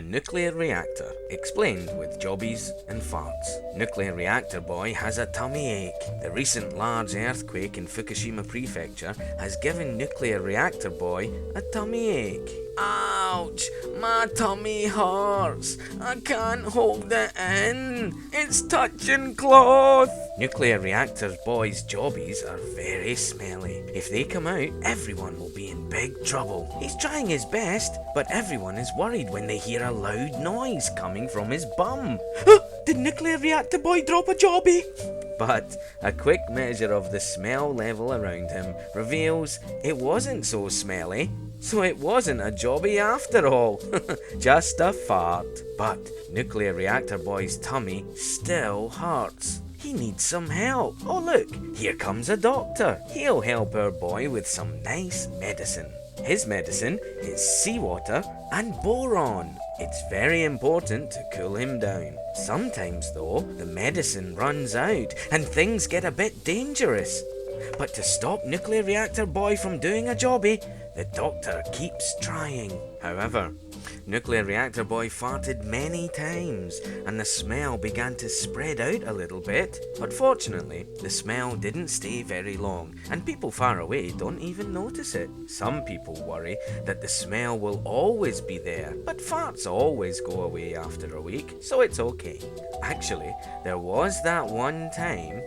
A nuclear reactor, explained with jobbies and farts. Nuclear Reactor Boy has a tummy ache. The recent large earthquake in Fukushima Prefecture has given Nuclear Reactor Boy a tummy ache. Ouch! My tummy hurts. I can't hold it in. It's touching cloth. Nuclear Reactor Boy's jobbies are very smelly. If they come out, everyone will be in big trouble. He's trying his best, but everyone is worried when they hear a loud noise coming from his bum. Did Nuclear Reactor Boy drop a jobby? But a quick measure of the smell level around him reveals it wasn't so smelly. So it wasn't a jobby after all, just a fart. But Nuclear Reactor Boy's tummy still hurts. He needs some help. Oh look, here comes a doctor. He'll help our boy with some nice medicine. His medicine is seawater and boron. It's very important to cool him down. Sometimes though, the medicine runs out and things get a bit dangerous. But to stop Nuclear Reactor Boy from doing a jobby, the doctor keeps trying. However, Nuclear Reactor Boy farted many times and the smell began to spread out a little bit. But fortunately, the smell didn't stay very long and people far away don't even notice it. Some people worry that the smell will always be there, but farts always go away after a week, so it's okay. Actually, there was that one time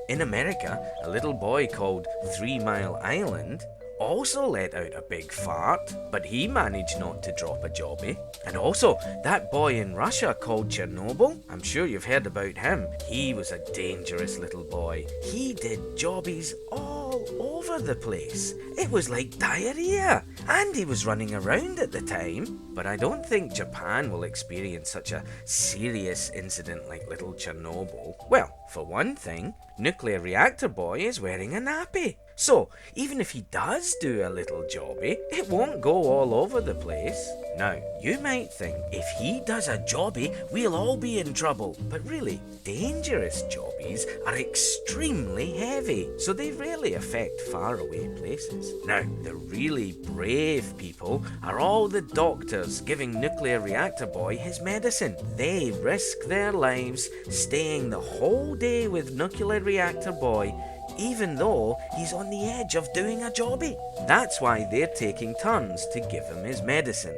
in America, a little boy called 3 Mile Island also let out a big fart, but he managed not to drop a jobby. And also, that boy in Russia called Chernobyl, I'm sure you've heard about him. He was a dangerous little boy. He did jobbies all over the place. It was like diarrhea, and he was running around at the time. But I don't think Japan will experience such a serious incident like little Chernobyl. Well, for one thing, Nuclear Reactor Boy is wearing a nappy. So, even if he does do a little jobby, it won't go all over the place. Now, you might think if he does a jobby, we'll all be in trouble. But really, dangerous jobbies are extremely heavy, so they rarely affect faraway places. Now, the really brave people are all the doctors giving Nuclear Reactor Boy his medicine. They risk their lives staying the whole day with Nuclear Reactor Boy, even though he's on the edge of doing a jobby. That's why they're taking turns to give him his medicine.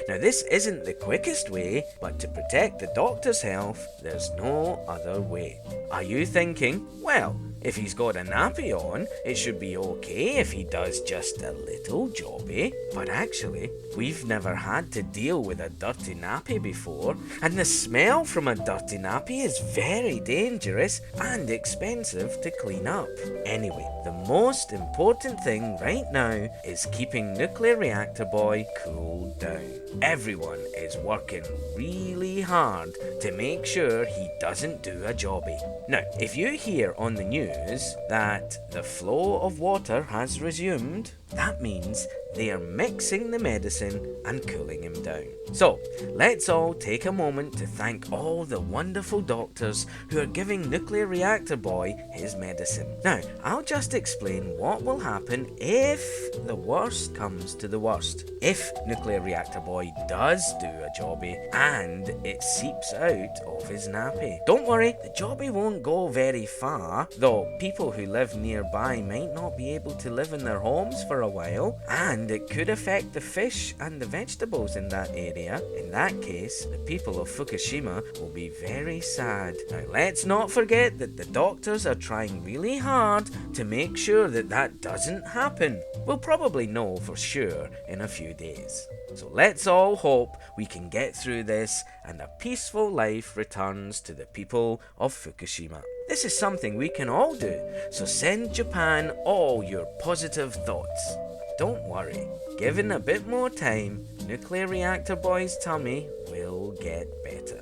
Now this isn't the quickest way, but to protect the doctor's health, there's no other way. Are you thinking, well, if he's got a nappy on, it should be okay if he does just a little jobby? But actually, we've never had to deal with a dirty nappy before, and the smell from a dirty nappy is very dangerous and expensive to clean up. Anyway, the most important thing right now is keeping Nuclear Reactor Boy cooled down. Everyone is working really hard to make sure he doesn't do a jobby. Now, if you hear on the news that the flow of water has resumed, that means they are mixing the medicine and cooling him down. So, let's all take a moment to thank all the wonderful doctors who are giving Nuclear Reactor Boy his medicine. Now, I'll just explain what will happen if the worst comes to the worst. If Nuclear Reactor Boy does do a jobby and it seeps out of his nappy. Don't worry, the jobby won't go very far, though people who live nearby might not be able to live in their homes for a while, and it could affect the fish and the vegetables in that area. In that case, the people of Fukushima will be very sad. Now let's not forget that the doctors are trying really hard to make sure that that doesn't happen. We'll probably know for sure in a few days. So let's all hope we can get through this and a peaceful life returns to the people of Fukushima. This is something we can all do, so send Japan all your positive thoughts. Don't worry, given a bit more time, Nuclear Reactor Boy's tummy will get better.